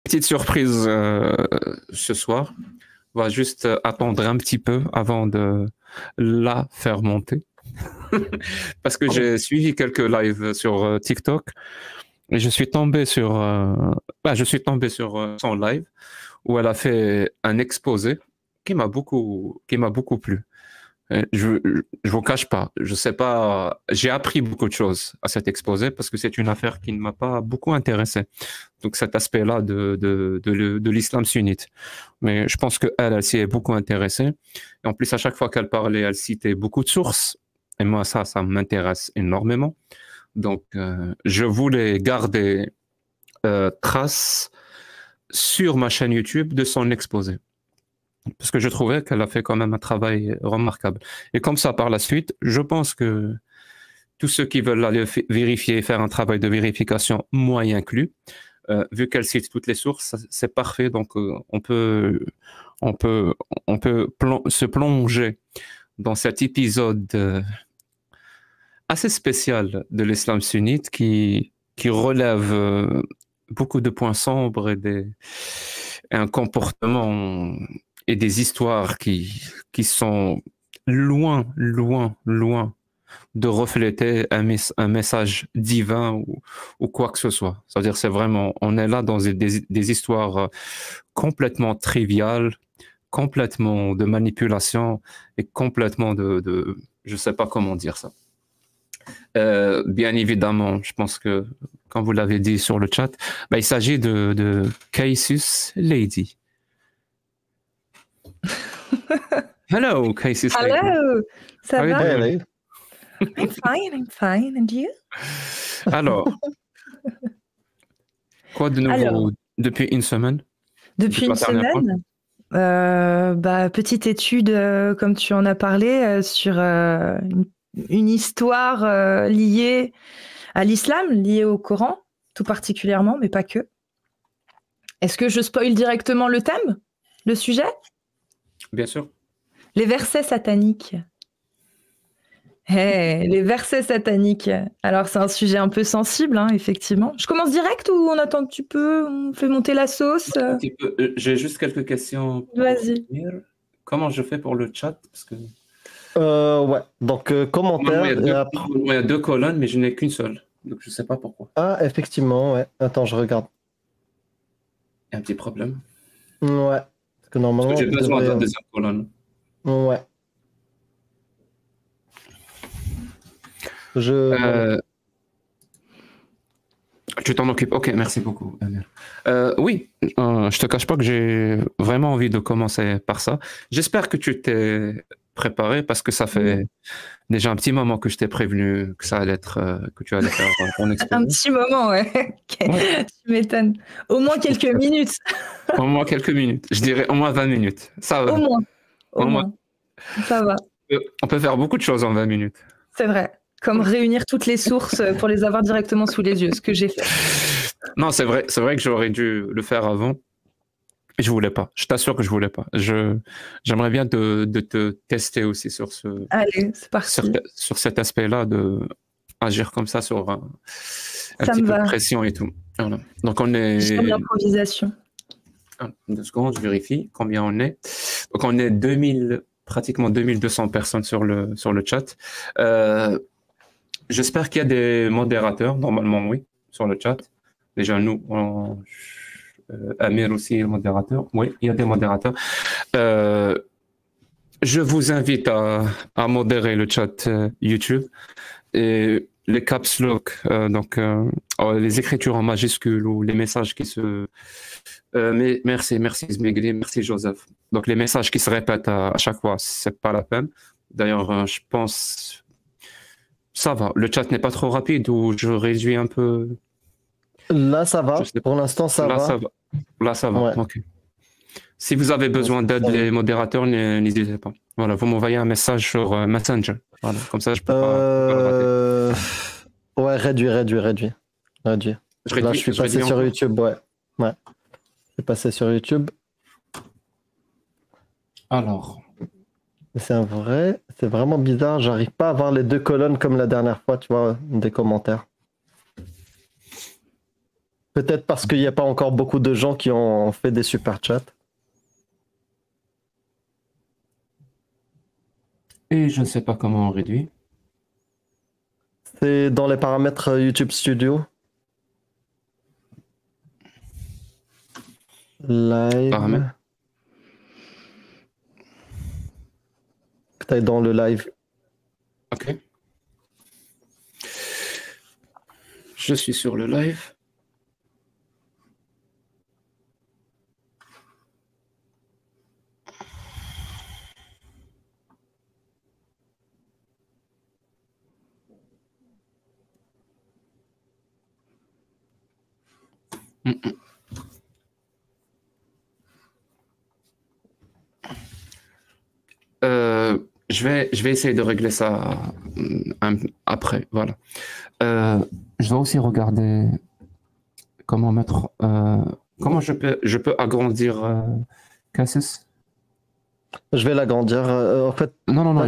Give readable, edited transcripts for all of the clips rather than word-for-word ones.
Petite surprise ce soir. On va juste attendre un petit peu avant de la faire monter. Parce que j'ai suivi quelques lives sur TikTok et je suis tombé sur son live où elle a fait un exposé qui m'a beaucoup plu. Je vous cache pas, je sais pas, j'ai appris beaucoup de choses à cet exposé parce que c'est une affaire qui ne m'a pas beaucoup intéressé. Donc cet aspect-là de l'islam sunnite. Mais je pense qu'elle s'y est beaucoup intéressée. Et en plus, à chaque fois qu'elle parlait, elle citait beaucoup de sources. Et moi, ça m'intéresse énormément. Donc, je voulais garder trace sur ma chaîne YouTube de son exposé. Parce que je trouvais qu'elle a fait quand même un travail remarquable. Et comme ça, par la suite, je pense que tous ceux qui veulent aller vérifier, faire un travail de vérification, moi y inclus, vu qu'elle cite toutes les sources, c'est parfait. Donc, on peut se plonger dans cet épisode assez spécial de l'islam sunnite qui relève beaucoup de points sombres et un comportement et des histoires qui sont loin de refléter un message divin ou quoi que ce soit. C'est-à-dire, c'est vraiment, on est là dans des histoires complètement triviales, complètement de manipulation et complètement je sais pas comment dire ça. Bien évidemment, je pense que, comme vous l'avez dit sur le chat, il s'agit de Cassius Lady. Hello, Cassius Lady. Hello, ça va? Hello. I'm fine, and you? Alors, quoi de nouveau depuis une semaine? Depuis une semaine, petite étude, comme tu en as parlé, sur une histoire liée à l'islam, liée au Coran, tout particulièrement, mais pas que. Est-ce que je spoil directement le thème, le sujet? Bien sûr. Les versets sataniques. Les versets sataniques. Alors, c'est un sujet un peu sensible, hein, effectivement. Je commence direct ou on attend un petit peu? On fait monter la sauce? J'ai juste quelques questions. Vas-y. Comment je fais pour le chat? Parce que... ouais, donc commentaire. Il y a deux colonnes, mais je n'ai qu'une seule. Donc, je ne sais pas pourquoi. Ah, effectivement, ouais. Attends, je regarde. Il y a un petit problème. Ouais. Parce que normalement. J'ai besoin de la deuxième colonne. Ouais. Tu t'en occupes. Ok, merci beaucoup. Oui, je te cache pas que j'ai vraiment envie de commencer par ça. J'espère que tu t'es préparé parce que ça fait déjà un petit moment que je t'ai prévenu que ça allait être que tu allais faire ton exposé. Un petit moment, ouais. Ouais. Tu m'étonnes. Au moins quelques minutes. Au moins quelques minutes. Je dirais au moins 20 minutes. Ça va. Au moins. Ça va. On peut faire beaucoup de choses en 20 minutes. C'est vrai. Comme réunir toutes les sources pour les avoir directement sous les yeux, ce que j'ai fait. Non, c'est vrai que j'aurais dû le faire avant. Je voulais pas. Je t'assure que je voulais pas. J'aimerais bien de te tester aussi sur Allez, c'est parti. Sur cet aspect-là, de agir comme ça sur un petit peu de pression et tout. Voilà. Donc on est. J'aime l'improvisation. 2 secondes, je vérifie combien on est. Donc on est pratiquement 2200 personnes sur le chat. J'espère qu'il y a des modérateurs. Normalement, oui, sur le chat. Déjà, nous, Amir aussi est modérateur. Oui, il y a des modérateurs. Je vous invite à modérer le chat YouTube et les caps lock, donc les écritures en majuscules ou les messages qui se... merci Zmegli, merci Joseph. Donc les messages qui se répètent à chaque fois, c'est pas la peine. D'ailleurs, je pense... Ça va, le chat n'est pas trop rapide ou je réduis un peu... Là, ça va. Pour l'instant, ça va. Là, ça va. Ouais. Ok. Si vous avez besoin d'aide, les modérateurs, n'hésitez pas. Voilà, vous m'envoyez un message sur Messenger. Voilà, comme ça, je peux pas le rater. Ouais, réduit. Là, je suis passé sur YouTube, ouais. Je suis passé sur YouTube. Alors. C'est vraiment bizarre. J'arrive pas à voir les 2 colonnes comme la dernière fois, tu vois, des commentaires. Peut-être parce qu'il n'y a pas encore beaucoup de gens qui ont fait des super chats. Et je ne sais pas comment on réduit. C'est dans les paramètres YouTube Studio. Live. Paramètres. Peut-être dans le live. Ok. Je suis sur le live. Je vais essayer de régler ça après. Voilà. Je dois aussi regarder comment mettre. Comment je peux agrandir Cassis. Je vais l'agrandir. En fait, Non.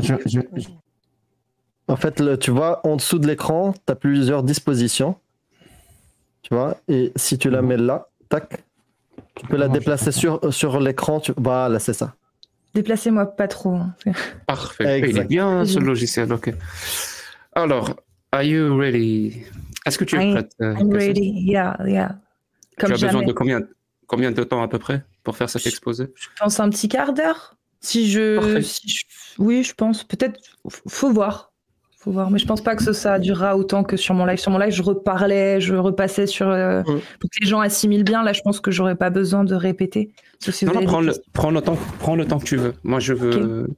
En fait, tu vois, en dessous de l'écran, tu as plusieurs dispositions. Tu vois, et si tu la mets là, tac, tu peux la déplacer sur l'écran. Voilà, c'est ça. Déplacez-moi pas trop. Parfait. Exact. Il est bien ce logiciel. Ok. Alors, are you ready? Est-ce que tu es prête? I'm ready. Yeah. Comme tu as besoin jamais. de combien de temps à peu près pour faire cet exposé? Je pense un petit quart d'heure. Oui, je pense. Peut-être. Faut voir. Mais je pense pas que ça durera autant que sur mon live. Sur mon live, je repassais sur pour que les gens assimilent bien. Là, je pense que j'aurais pas besoin de répéter. Prends le temps que tu veux. Moi, je veux. Okay.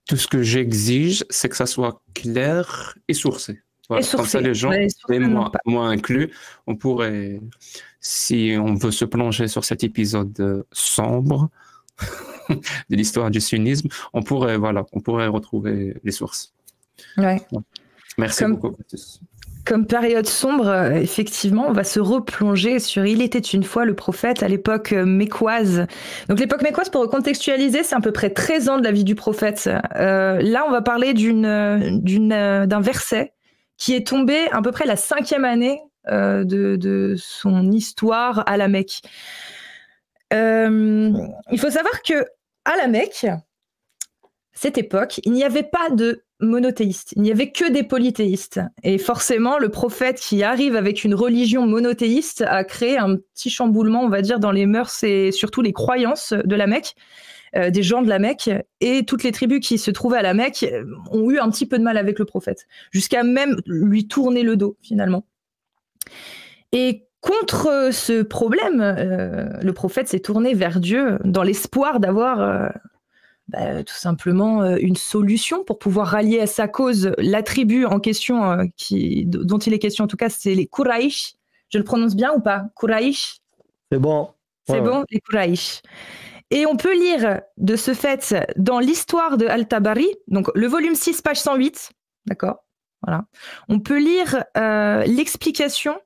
Tout ce que j'exige, c'est que ça soit clair et sourcé. Voilà. Et comme ça, les gens, et moi inclus, on pourrait, si on veut se plonger sur cet épisode sombre de l'histoire du sunnisme, on pourrait retrouver les sources. Ouais. Merci beaucoup. Comme période sombre, effectivement, on va se replonger sur Il était une fois le prophète à l'époque mécoise. Donc l'époque mécoise, pour recontextualiser, c'est à peu près 13 ans de la vie du prophète. Là, on va parler d'un verset qui est tombé à peu près la 5e année de son histoire à la Mecque. Il faut savoir que à la Mecque, cette époque, il n'y avait pas de monothéistes, il n'y avait que des polythéistes. Et forcément, le prophète qui arrive avec une religion monothéiste a créé un petit chamboulement, on va dire, dans les mœurs et surtout les croyances de la Mecque, des gens de la Mecque. Et toutes les tribus qui se trouvaient à la Mecque ont eu un petit peu de mal avec le prophète, jusqu'à même lui tourner le dos, finalement. Et contre ce problème, le prophète s'est tourné vers Dieu dans l'espoir d'avoir... tout simplement une solution pour pouvoir rallier à sa cause la tribu en question dont il est question, en tout cas c'est les Quraïsh. Je le prononce bien ou pas? Quraïsh? C'est bon. C'est bon, les Quraïsh. Et on peut lire de ce fait dans l'histoire de Al-Tabari, donc le volume 6, page 108, d'accord, voilà. On peut lire l'explication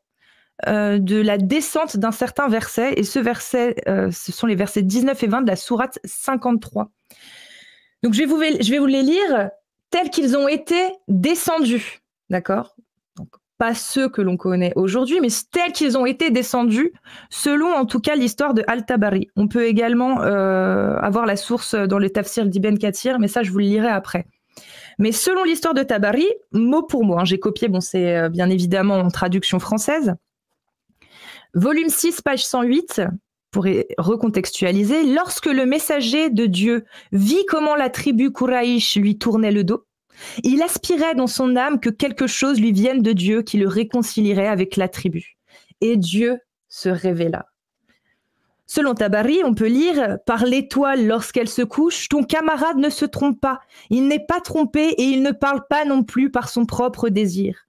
de la descente d'un certain verset, et ce verset, ce sont les versets 19 et 20 de la sourate 53. Donc, je vais vous les lire tels qu'ils ont été descendus, d'accord? Donc, pas ceux que l'on connaît aujourd'hui, mais tels qu'ils ont été descendus, selon en tout cas l'histoire de Al-Tabari. On peut également avoir la source dans le tafsir d'Ibn Kathir, mais ça, je vous le lirai après. Mais selon l'histoire de Tabari, mot pour mot, j'ai copié, c'est bien évidemment en traduction française, volume 6, page 108, pour recontextualiser, lorsque le messager de Dieu vit comment la tribu Quraïsh lui tournait le dos, il aspirait dans son âme que quelque chose lui vienne de Dieu qui le réconcilierait avec la tribu. Et Dieu se révéla. Selon Tabari, on peut lire « Par l'étoile, lorsqu'elle se couche, ton camarade ne se trompe pas. Il n'est pas trompé et il ne parle pas non plus par son propre désir.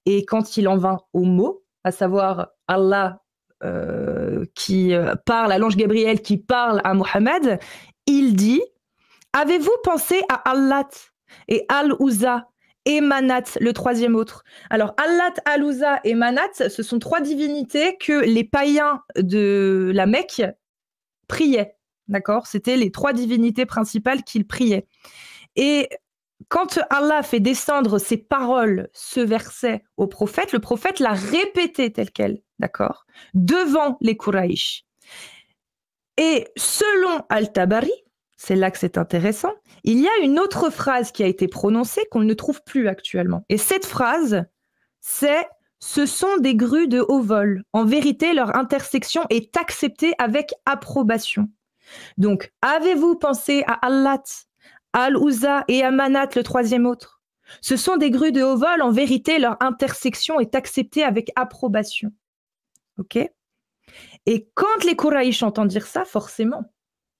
Et quand il en vint au mot, à savoir Allah qui parle à l'ange Gabriel, qui parle à Mohammed, il dit « Avez-vous pensé à Allat et Al-Uzza et Manat, le troisième autre ?» Alors, Allat, Al-Uzza et Manat, ce sont 3 divinités que les païens de la Mecque priaient. D'accord ? C'était les 3 divinités principales qu'ils priaient. Et quand Allah fait descendre ces paroles, ce verset au prophète, le prophète l'a répété tel quel, d'accord, devant les Quraïsh. Et selon Al-Tabari, c'est là que c'est intéressant, il y a une autre phrase qui a été prononcée qu'on ne trouve plus actuellement. Et cette phrase, c'est « Ce sont des grues de haut vol. En vérité, leur intersection est acceptée avec approbation. » Donc, avez-vous pensé à Allat, Al-Uzza et à Manat, le troisième autre? Ce sont des grues de haut vol. En vérité, leur intersection est acceptée avec approbation. Ok? Et quand les Quraïsh entendent dire ça, forcément,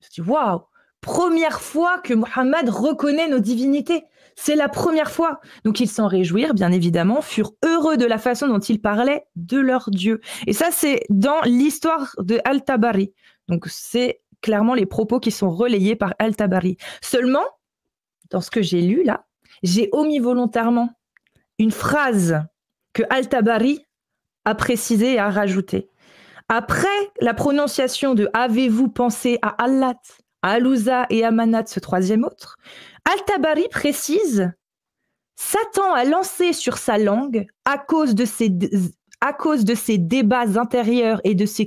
je dis waouh, première fois que Mohammed reconnaît nos divinités. C'est la première fois. Donc ils s'en réjouirent, bien évidemment, furent heureux de la façon dont ils parlaient de leur Dieu. Et ça, c'est dans l'histoire de Al-Tabari. Donc c'est clairement les propos qui sont relayés par Al-Tabari. Seulement, dans ce que j'ai lu là, j'ai omis volontairement une phrase que Al-Tabari a précisée et a rajoutée. Après la prononciation de « Avez-vous pensé à Allat, à Al-Uzza et à Manat, ce troisième autre ?» Al-Tabari précise « Satan a lancé sur sa langue, à cause de ses débats intérieurs et de ce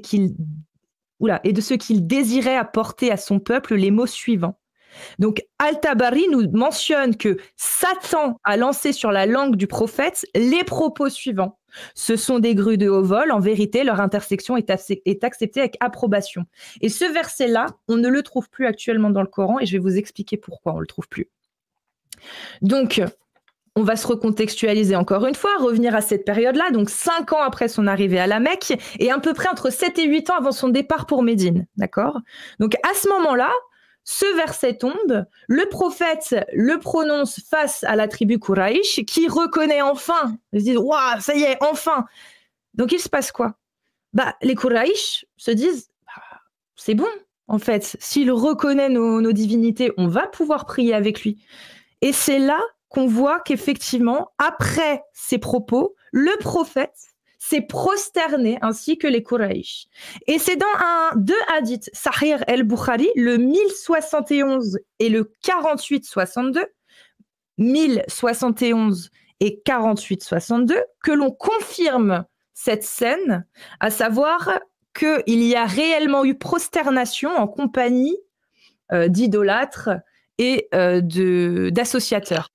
qu'il désirait apporter à son peuple, les mots suivants. » Donc, Al-Tabari nous mentionne que Satan a lancé sur la langue du prophète les propos suivants. Ce sont des grues de haut vol, en vérité, leur intersection est acceptée avec approbation. Et ce verset-là, on ne le trouve plus actuellement dans le Coran et je vais vous expliquer pourquoi on ne le trouve plus. Donc, on va se recontextualiser encore une fois, revenir à cette période-là, donc 5 ans après son arrivée à la Mecque et à peu près entre 7 et 8 ans avant son départ pour Médine. D'accord ? Donc, à ce moment-là, ce verset tombe, le prophète le prononce face à la tribu Quraïsh qui reconnaît enfin. Ils se disent « Waouh, ça y est, enfin !» Donc, il se passe quoi? Les Quraïsh se disent « C'est bon, en fait. S'il reconnaît nos divinités, on va pouvoir prier avec lui. » Et c'est là qu'on voit qu'effectivement, après ces propos, le prophète s'est prosterné ainsi que les Quraïsh. Et c'est dans deux hadiths, Sahih al-Bukhari, le 1071 et le 4862, 1071 et 4862, que l'on confirme cette scène, à savoir qu'il y a réellement eu prosternation en compagnie d'idolâtres et d'associateurs.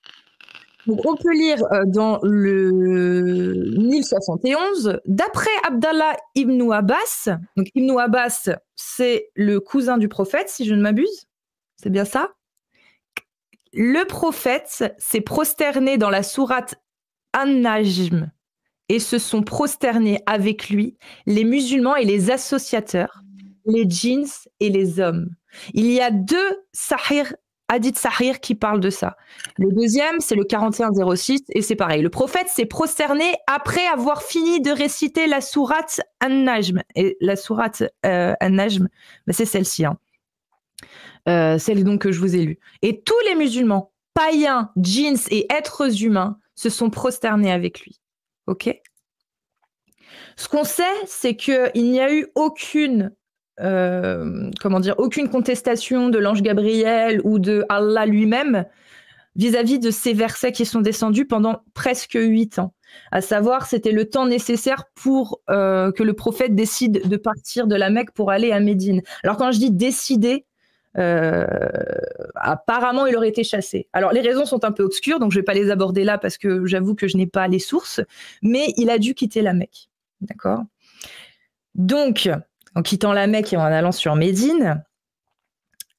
Donc, on peut lire dans le 1071, d'après Abdallah ibn Abbas, donc Ibn Abbas, c'est le cousin du prophète, si je ne m'abuse, c'est bien ça? Le prophète s'est prosterné dans la sourate An-Najm et se sont prosternés avec lui les musulmans et les associateurs, les djinns et les hommes. Il y a deux hadith Sahih qui parle de ça. Le deuxième, c'est le 4106 et c'est pareil. Le prophète s'est prosterné après avoir fini de réciter la sourate An-Najm. Et la sourate An-Najm, c'est celle-ci. Celle donc que je vous ai lue. Et tous les musulmans, païens, djinns et êtres humains se sont prosternés avec lui. Ok ? Ce qu'on sait, c'est qu'il n'y a eu aucune contestation de l'ange Gabriel ou de Allah lui-même vis-à-vis de ces versets qui sont descendus pendant presque 8 ans. À savoir, c'était le temps nécessaire pour que le prophète décide de partir de la Mecque pour aller à Médine. Alors quand je dis décider, apparemment il aurait été chassé. Alors les raisons sont un peu obscures, donc je ne vais pas les aborder là parce que j'avoue que je n'ai pas les sources, mais il a dû quitter la Mecque. D'accord ? Donc, en quittant la Mecque et en allant sur Médine,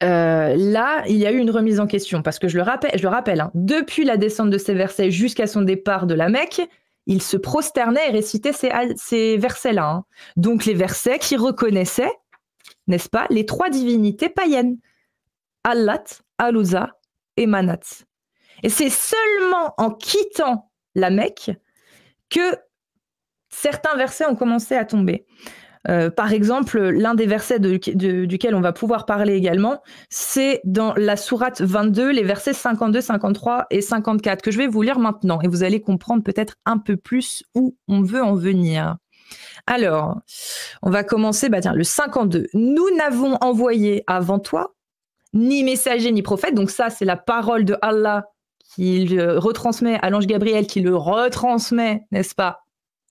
là, il y a eu une remise en question. Parce que je le rappelle, depuis la descente de ces versets jusqu'à son départ de la Mecque, il se prosternait et récitait ces versets-là. Donc les versets qui reconnaissaient, n'est-ce pas, les 3 divinités païennes. Allat, Al-Uzza et Manat. Et c'est seulement en quittant la Mecque que certains versets ont commencé à tomber. Par exemple, l'un des versets duquel on va pouvoir parler également, c'est dans la sourate 22, les versets 52, 53 et 54, que je vais vous lire maintenant, et vous allez comprendre peut-être un peu plus où on veut en venir. Alors, on va commencer, le 52. « Nous n'avons envoyé avant toi ni messager ni prophète », donc ça c'est la parole de Allah qu'il retransmet à l'ange Gabriel, qui le retransmet, n'est-ce pas,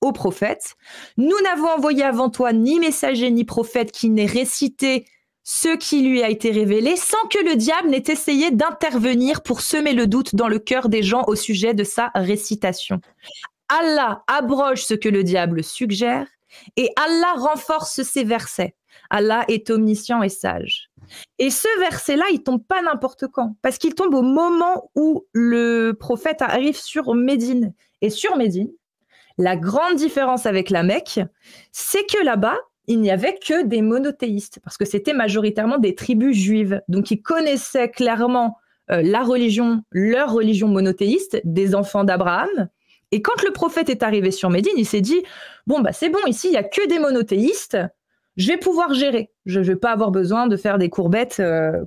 au prophète. Nous n'avons envoyé avant toi ni messager ni prophète qui n'ait récité ce qui lui a été révélé, sans que le diable n'ait essayé d'intervenir pour semer le doute dans le cœur des gens au sujet de sa récitation. Allah abroge ce que le diable suggère et Allah renforce ces versets. Allah est omniscient et sage. Et ce verset-là, il tombe pas n'importe quand, parce qu'il tombe au moment où le prophète arrive sur Médine. Et sur Médine, la grande différence avec la Mecque, c'est que là-bas, il n'y avait que des monothéistes, parce que c'était majoritairement des tribus juives. Donc, ils connaissaient clairement leur religion monothéiste, des enfants d'Abraham. Et quand le prophète est arrivé sur Médine, il s'est dit, bon, bah, c'est bon, ici, il n'y a que des monothéistes, je vais pouvoir gérer. Je ne vais pas avoir besoin de faire des courbettes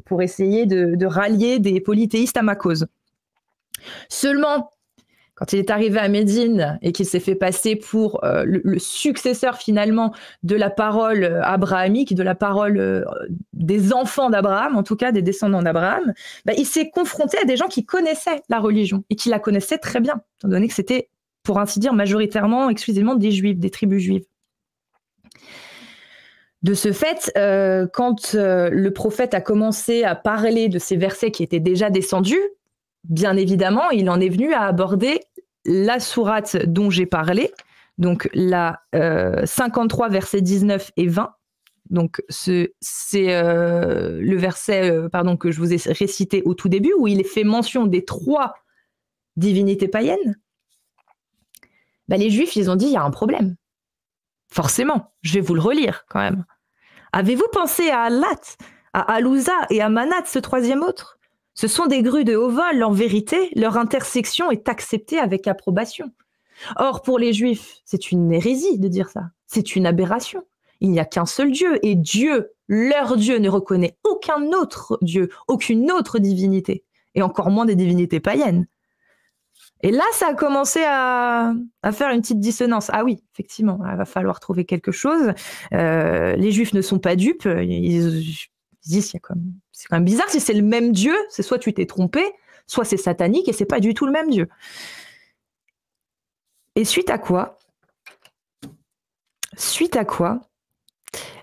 pour essayer de rallier des polythéistes à ma cause. Seulement, quand il est arrivé à Médine et qu'il s'est fait passer pour le successeur finalement de la parole abrahamique, de la parole des enfants d'Abraham, en tout cas des descendants d'Abraham, bah, il s'est confronté à des gens qui connaissaient la religion et qui la connaissaient très bien, étant donné que c'était, pour ainsi dire, majoritairement, exclusivement des juifs, des tribus juives. De ce fait, quand le prophète a commencé à parler de ces versets qui étaient déjà descendus, bien évidemment, il en est venu à aborder la sourate dont j'ai parlé, donc la 53, versets 19 et 20. Donc, c'est le verset que je vous ai récité au tout début, où il est fait mention des 3 divinités païennes. Bah, les Juifs, ils ont dit, il y a un problème. Forcément, je vais vous le relire quand même. Avez-vous pensé à Allat, à Alouza et à Manat, ce 3e autre? Ce sont des grues de haut vol, en vérité, leur intersection est acceptée avec approbation. Or, pour les Juifs, c'est une hérésie de dire ça. C'est une aberration. Il n'y a qu'un seul Dieu, et Dieu, leur Dieu, ne reconnaît aucun autre Dieu, aucune autre divinité, et encore moins des divinités païennes. Et là, ça a commencé à faire une petite dissonance. Ah oui, effectivement, il va falloir trouver quelque chose. Les Juifs ne sont pas dupes. Ils disent, c'est quand même bizarre. Si c'est le même Dieu, c'est soit tu t'es trompé, soit c'est satanique et c'est pas du tout le même Dieu. Et suite à quoi,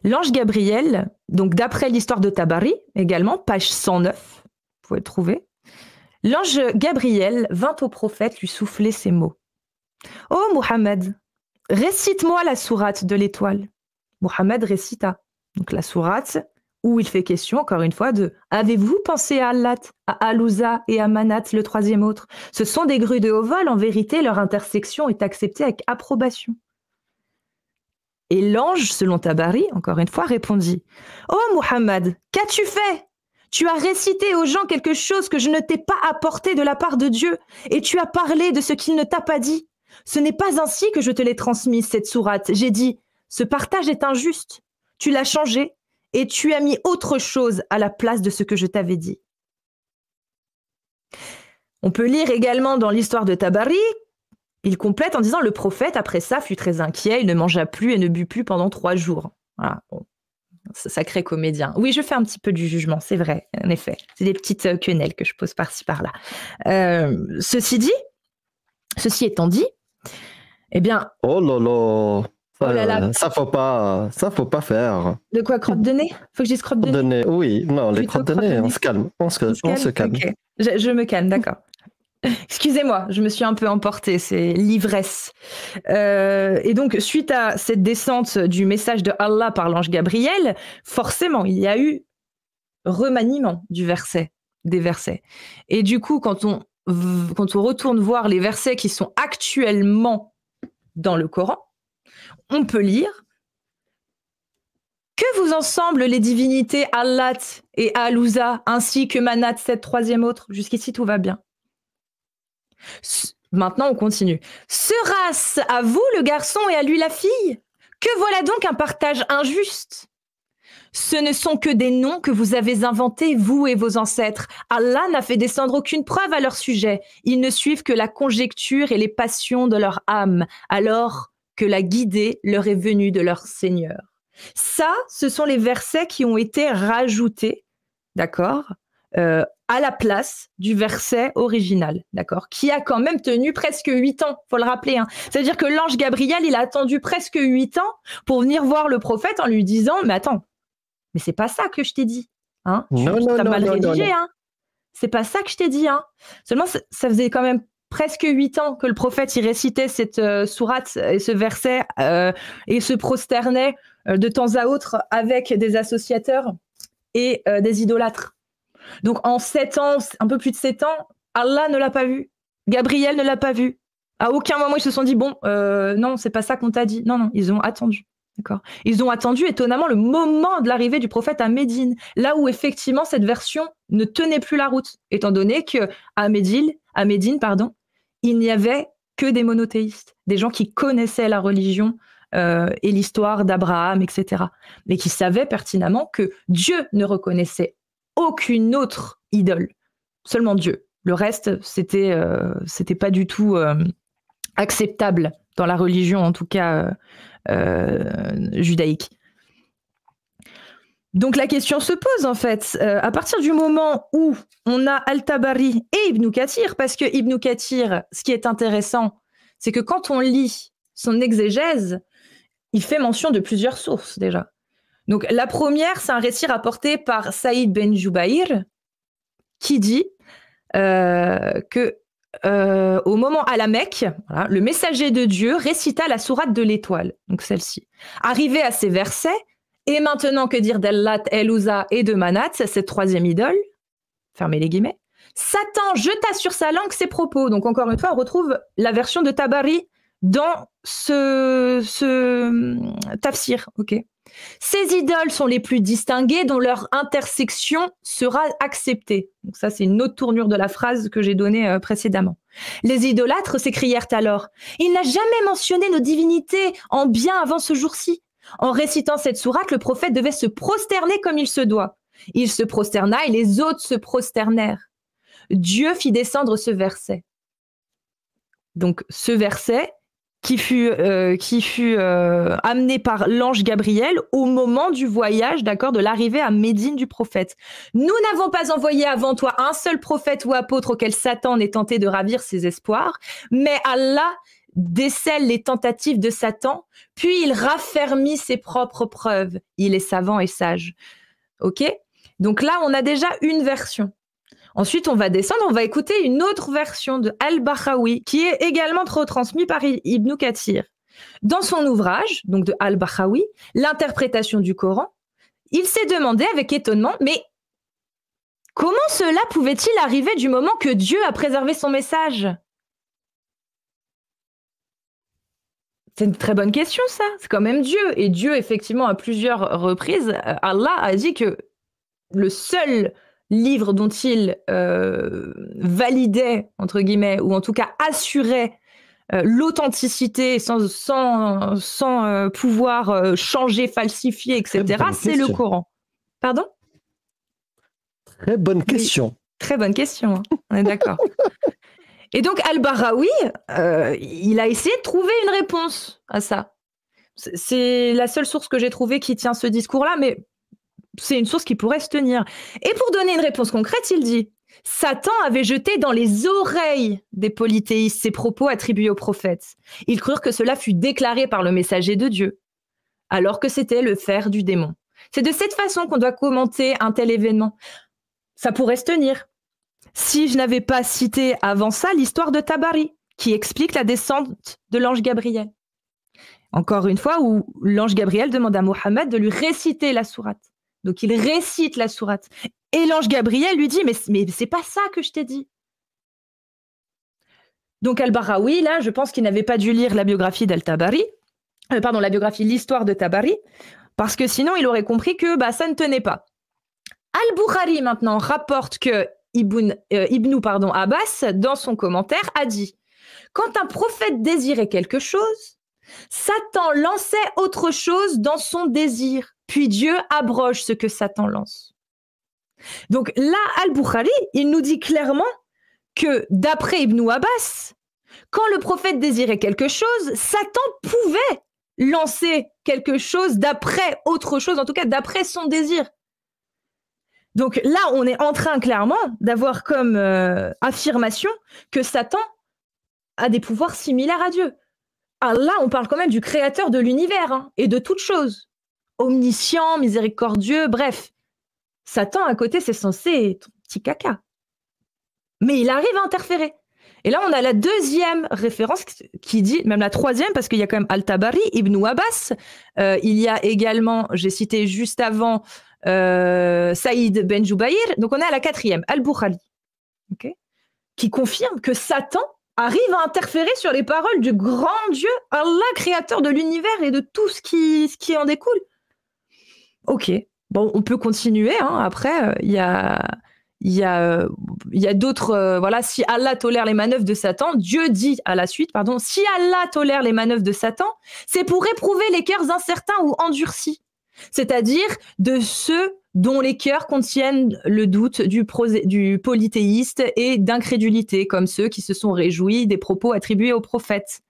l'ange Gabriel, donc d'après l'histoire de Tabari, également, page 109, vous pouvez le trouver, l'ange Gabriel vint au prophète lui souffler ces mots. « Oh Muhammad, récite-moi la sourate de l'étoile. » Muhammad récita donc la sourate où il fait question, encore une fois, de « Avez-vous pensé à Allat, à Alouza et à Manat, le 3e autre? Ce sont des grues de haut vol, en vérité, leur intersection est acceptée avec approbation. » Et l'ange, selon Tabari, encore une fois, répondit « Oh Muhammad, qu'as-tu fait? Tu as récité aux gens quelque chose que je ne t'ai pas apporté de la part de Dieu, et tu as parlé de ce qu'il ne t'a pas dit. Ce n'est pas ainsi que je te l'ai transmise, cette sourate. J'ai dit, ce partage est injuste. Tu l'as changé, et tu as mis autre chose à la place de ce que je t'avais dit. » On peut lire également dans l'histoire de Tabari, il complète en disant « Le prophète, après ça, fut très inquiet, il ne mangea plus et ne but plus pendant 3 jours. » Voilà, bon. Sacré comédien. Oui, je fais un petit peu du jugement, c'est vrai, en effet. C'est des petites quenelles que je pose par-ci, par-là. Ceci étant dit, eh bien... Oh là là, oh là là. Ça faut pas faire. De quoi, crotte de nez? Faut que je dise crotte de nez? Oui, non, les crottes de nez, on se calme. On se calme. Okay. Je me calme, d'accord. Excusez-moi, je me suis un peu emportée, c'est l'ivresse. Et donc, suite à cette descente du message de Allah par l'ange Gabriel, forcément, il y a eu remaniement des versets. Et du coup, quand on retourne voir les versets qui sont actuellement dans le Coran, on peut lire « Que vous ensemble les divinités Allat et Alouza, ainsi que Manat, cette 3e autre ?» Jusqu'ici, tout va bien. Maintenant, on continue. « Sera-ce à vous le garçon et à lui la fille? Que voilà donc un partage injuste. Ce ne sont que des noms que vous avez inventés, vous et vos ancêtres. Allah n'a fait descendre aucune preuve à leur sujet. Ils ne suivent que la conjecture et les passions de leur âme, alors que la guidée leur est venue de leur Seigneur. » Ça, ce sont les versets qui ont été rajoutés, d'accord, à la place du verset original, d'accord, qui a quand même tenu presque 8 ans, faut le rappeler. Hein. C'est-à-dire que l'ange Gabriel, il a attendu presque 8 ans pour venir voir le prophète en lui disant « Mais attends, mais c'est pas ça que je t'ai dit. Hein. Tu as mal rédigé. Hein. C'est pas ça que je t'ai dit. Hein. » Seulement, ça faisait quand même presque 8 ans que le prophète il récitait cette sourate et ce verset et se prosternait de temps à autre avec des associateurs et des idolâtres. Donc en 7 ans, un peu plus de 7 ans, Allah ne l'a pas vu. Gabriel ne l'a pas vu. À aucun moment ils se sont dit bon, non, c'est pas ça qu'on t'a dit. Non, ils ont attendu. D'accord. Ils ont attendu étonnamment le moment de l'arrivée du prophète à Médine, là où effectivement cette version ne tenait plus la route, étant donné que à Médine, il n'y avait que des monothéistes, des gens qui connaissaient la religion et l'histoire d'Abraham, etc., mais qui savaient pertinemment que Dieu ne reconnaissait aucune autre idole, seulement Dieu. Le reste, c'était pas du tout acceptable dans la religion, en tout cas judaïque. Donc la question se pose en fait, à partir du moment où on a Al-Tabari et Ibn Kathir, parce que Ibn Kathir, ce qui est intéressant, c'est que quand on lit son exégèse, il fait mention de plusieurs sources déjà. Donc la première, c'est un récit rapporté par Saïd ben Jubayr qui dit que au moment à la Mecque, voilà, le messager de Dieu récita la sourate de l'étoile, donc celle-ci. Arrivé à ces versets, et maintenant que dire d'Ellat, El-Uzza et de Manat, cette troisième idole, fermez les guillemets, Satan jeta sur sa langue ses propos. Donc encore une fois, on retrouve la version de Tabari dans ce tafsir, ok. Ces idoles sont les plus distinguées dont leur intersection sera acceptée. Donc ça, c'est une autre tournure de la phrase que j'ai donnée précédemment. Les idolâtres s'écrièrent alors « Il n'a jamais mentionné nos divinités en bien avant ce jour-ci. » En récitant cette sourate, le prophète devait se prosterner comme il se doit. Il se prosterna et les autres se prosternèrent. Dieu fit descendre ce verset. Donc ce verset qui fut amené par l'ange Gabriel au moment du voyage, d'accord, de l'arrivée à Médine du prophète. Nous n'avons pas envoyé avant toi un seul prophète ou apôtre auquel Satan n'ait tenté de ravir ses espoirs, mais Allah décèle les tentatives de Satan, puis il raffermit ses propres preuves. Il est savant et sage. Ok ? Donc là, on a déjà une version. Ensuite, on va descendre, on va écouter une autre version de Al-Bahawi, qui est également retransmise par Ibn Kathir. Dans son ouvrage, donc de Al-Bahawi, l'interprétation du Coran, il s'est demandé avec étonnement, mais comment cela pouvait-il arriver du moment que Dieu a préservé son message ? C'est une très bonne question, ça. C'est quand même Dieu. Et Dieu, effectivement, à plusieurs reprises, Allah a dit que le seul livre dont il validait, entre guillemets, ou en tout cas assurait l'authenticité sans pouvoir changer, falsifier, etc., c'est le Coran. Pardon ? Très bonne question. Oui, très bonne question, hein. On est d'accord. Et donc Al-Bahawi, il a essayé de trouver une réponse à ça. C'est la seule source que j'ai trouvée qui tient ce discours-là, mais c'est une source qui pourrait se tenir. Et pour donner une réponse concrète, il dit « Satan avait jeté dans les oreilles des polythéistes ses propos attribués au prophète. Ils crurent que cela fut déclaré par le messager de Dieu, alors que c'était le faire du démon. C'est de cette façon qu'on doit commenter un tel événement. Ça pourrait se tenir. Si je n'avais pas cité avant ça l'histoire de Tabari, qui explique la descente de l'ange Gabriel. Encore une fois, où l'ange Gabriel demande à Mohammed de lui réciter la sourate. Donc, il récite la sourate. Et l'ange Gabriel lui dit, mais c'est pas ça que je t'ai dit. Donc, Al-Bahawi, là, je pense qu'il n'avait pas dû lire la biographie d'Al-Tabari, l'histoire de Tabari, parce que sinon, il aurait compris que ça ne tenait pas. Al-Bukhari, maintenant, rapporte que Ibn Abbas, dans son commentaire, a dit « Quand un prophète désirait quelque chose, Satan lançait autre chose dans son désir. Puis Dieu abroge ce que Satan lance. » Donc là, Al-Bukhari, il nous dit clairement que d'après Ibn Abbas, quand le prophète désirait quelque chose, Satan pouvait lancer quelque chose d'après autre chose, en tout cas d'après son désir. Donc là, on est en train clairement d'avoir comme affirmation que Satan a des pouvoirs similaires à Dieu. Ah, là, on parle quand même du créateur de l'univers hein, et de toutes choses. Omniscient, miséricordieux, bref. Satan, à côté, c'est censé être un petit caca. Mais il arrive à interférer. Et là, on a la deuxième référence qui dit, même la troisième, parce qu'il y a quand même Al-Tabari, Ibn Abbas. Il y a également, j'ai cité juste avant, Saïd Ben Jubayr. Donc, on est à la quatrième, Al-Bukhari, okay, qui confirme que Satan arrive à interférer sur les paroles du grand Dieu, Allah, créateur de l'univers et de tout ce qui en découle. Ok, bon, on peut continuer. Hein. Après, il y a d'autres... voilà, si Allah tolère les manœuvres de Satan, Dieu dit à la suite, pardon, si Allah tolère les manœuvres de Satan, c'est pour éprouver les cœurs incertains ou endurcis, c'est-à-dire de ceux dont les cœurs contiennent le doute du polythéiste et d'incrédulité, comme ceux qui se sont réjouis des propos attribués aux prophètes.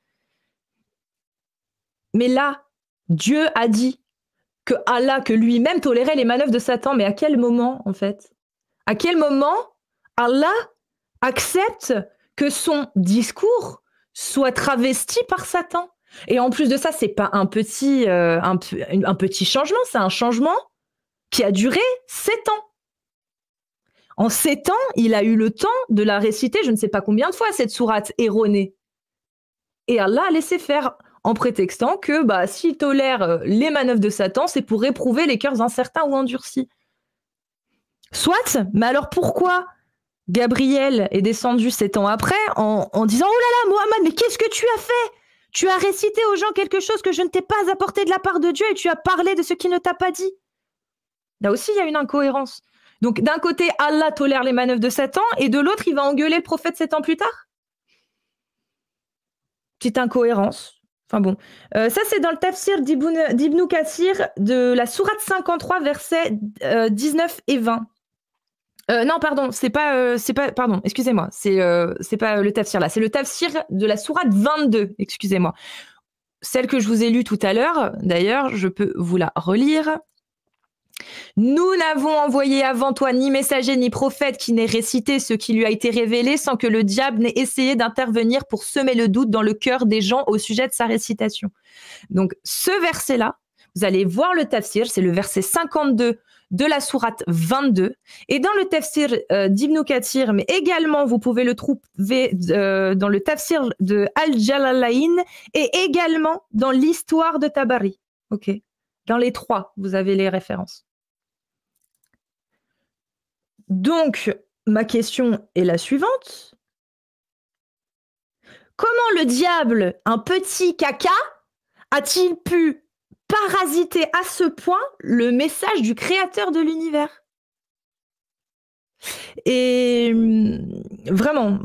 Mais là, Dieu a dit que Allah, que lui-même tolérait les manœuvres de Satan. Mais à quel moment, en fait? À quel moment Allah accepte que son discours soit travesti par Satan? Et en plus de ça, c'est pas un petit changement, c'est un changement qui a duré 7 ans. En 7 ans, il a eu le temps de la réciter, je ne sais pas combien de fois, cette sourate erronée. Et Allah a laissé faire, en prétextant que s'il tolère les manœuvres de Satan, c'est pour éprouver les cœurs incertains ou endurcis. Soit, mais alors pourquoi Gabriel est descendu 7 ans après en disant « Oh là là, Mohammed, mais qu'est-ce que tu as fait? Tu as récité aux gens quelque chose que je ne t'ai pas apporté de la part de Dieu et tu as parlé de ce qu'il ne t'a pas dit. » Là aussi, il y a une incohérence. Donc, d'un côté, Allah tolère les manœuvres de Satan et de l'autre, il va engueuler le prophète 7 ans plus tard. Petite incohérence. Enfin bon. Ça, c'est dans le tafsir d'Ibn Kathir de la sourate 53, versets 19 et 20. Non, pardon, c'est pas, pardon, excusez-moi, c'est pas le tafsir là, c'est le tafsir de la sourate 22, excusez-moi. Celle que je vous ai lue tout à l'heure, d'ailleurs, je peux vous la relire. Nous n'avons envoyé avant toi ni messager ni prophète qui n'ait récité ce qui lui a été révélé sans que le diable n'ait essayé d'intervenir pour semer le doute dans le cœur des gens au sujet de sa récitation. Donc, ce verset-là, vous allez voir le tafsir, c'est le verset 52 de la sourate 22. Et dans le tafsir d'Ibn Kathir, mais également, vous pouvez le trouver dans le tafsir de Al-Jalalayn et également dans l'histoire de Tabari. Ok. Dans les trois, vous avez les références. Donc, ma question est la suivante. Comment le diable, un petit caca, a-t-il pu parasiter à ce point le message du créateur de l'univers? Et vraiment,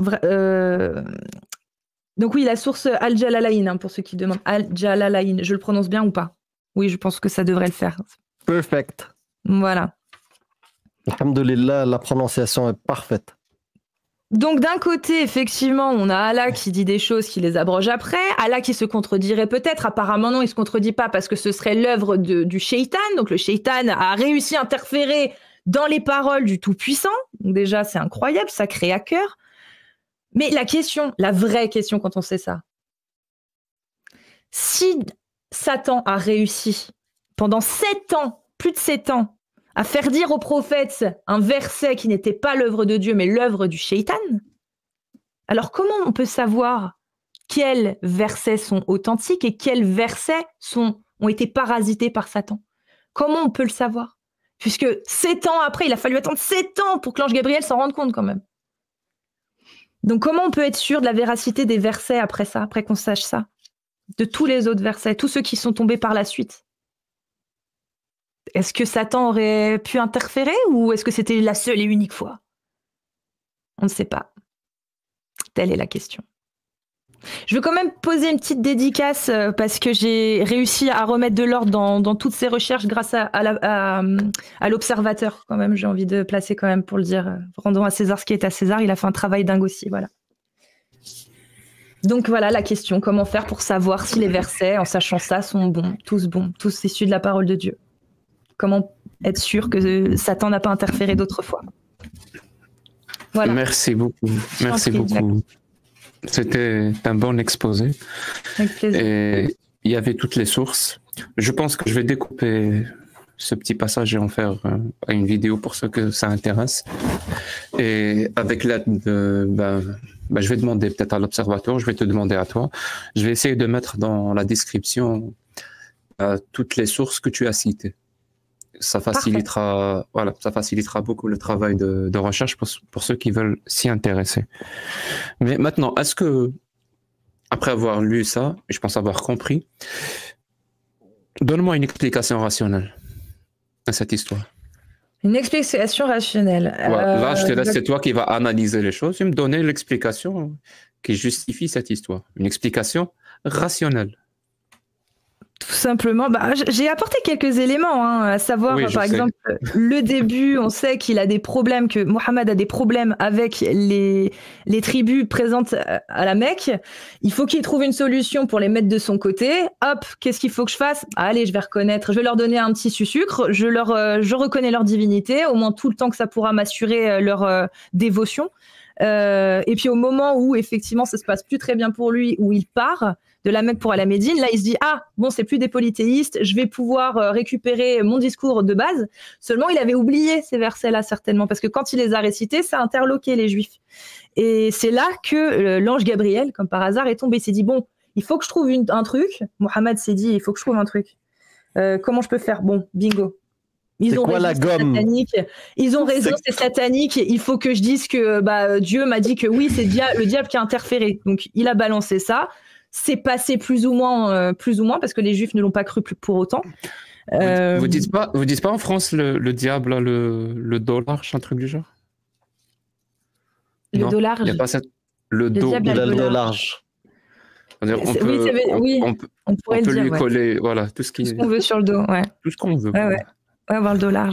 donc oui, la source Al-Jalalayn, pour ceux qui demandent, Al-Jalalayn, je le prononce bien ou pas? Oui, je pense que ça devrait le faire. Perfect. Voilà. Alhamdulillah, la prononciation est parfaite. Donc d'un côté, effectivement, on a Allah qui dit des choses qui les abroge après, Allah qui se contredirait peut-être, apparemment non, il se contredit pas parce que ce serait l'œuvre du shaitan, donc le shaitan a réussi à interférer dans les paroles du Tout-Puissant, donc déjà c'est incroyable, sacré à cœur. Mais la question, la vraie question quand on sait ça, si Satan a réussi pendant 7 ans, plus de 7 ans, à faire dire aux prophètes un verset qui n'était pas l'œuvre de Dieu, mais l'œuvre du shaitan, alors comment on peut savoir quels versets sont authentiques et quels versets ont été parasités par Satan? Comment on peut le savoir? Puisque 7 ans après, il a fallu attendre 7 ans pour que l'ange Gabriel s'en rende compte quand même. Donc comment on peut être sûr de la véracité des versets après ça, après qu'on sache ça? De tous les autres versets, tous ceux qui sont tombés par la suite? Est-ce que Satan aurait pu interférer ou est-ce que c'était la seule et unique fois? On ne sait pas. Telle est la question. Je veux quand même poser une petite dédicace parce que j'ai réussi à remettre de l'ordre dans toutes ces recherches grâce à l'observateur quand même. J'ai envie de placer quand même pour le dire. Rendons à César ce qui est à César. Il a fait un travail dingue aussi. Voilà. Donc voilà la question. Comment faire pour savoir si les versets, en sachant ça, sont bons, tous issus de la parole de Dieu? Comment être sûr que Satan n'a pas interféré d'autres fois. Voilà. Merci beaucoup. Merci beaucoup. C'était un bon exposé. Avec plaisir. Et il y avait toutes les sources. Je pense que je vais découper ce petit passage et en faire une vidéo pour ceux que ça intéresse. Et avec l'aide de... je vais demander peut-être à l'observatoire, je vais te demander à toi. Je vais essayer de mettre dans la description toutes les sources que tu as citées. Ça facilitera, voilà, ça facilitera beaucoup le travail de recherche pour ceux qui veulent s'y intéresser. Mais maintenant, est-ce que, après avoir lu ça, et je pense avoir compris, donne-moi une explication rationnelle à cette histoire. Une explication rationnelle. Voilà, là, je te laisse, c'est toi qui vas analyser les choses et me donner l'explication qui justifie cette histoire. Une explication rationnelle. Tout simplement, j'ai apporté quelques éléments, à savoir, par exemple, le début, on sait qu'il a des problèmes, que Mohammed a des problèmes avec les tribus présentes à la Mecque. Il faut qu'il trouve une solution pour les mettre de son côté. Hop, qu'est-ce qu'il faut que je fasse? Allez, je vais leur donner un petit sucre, je reconnais leur divinité, au moins tout le temps que ça pourra m'assurer leur dévotion. Et puis au moment où effectivement ça se passe plus très bien pour lui, où il part de la Mecque pour aller à Médine, là il se dit c'est plus des polythéistes, je vais pouvoir récupérer mon discours de base. Seulement il avait oublié ces versets-là certainement, parce que quand il les a récités, ça a interloqué les Juifs. Et c'est là que l'ange Gabriel, comme par hasard, est tombé. Il s'est dit il faut que je trouve un truc. Mohammed s'est dit il faut que je trouve un truc. Comment je peux faire? Bingo. Ils ont raison, c'est satanique. Ils ont raison, c'est satanique. Il faut que je dise que Dieu m'a dit que oui, c'est le diable qui a interféré. Donc il a balancé ça. C'est passé plus ou moins, parce que les Juifs ne l'ont pas cru pour autant. Vous dites pas en France le diable, là, le dollar, un truc du genre? Le dollar. Il n'y a pas le dollar. On peut lui coller, voilà, tout ce qu'on veut sur le dos, ouais. Tout ce qu'on veut. Ouais, avoir le dollar.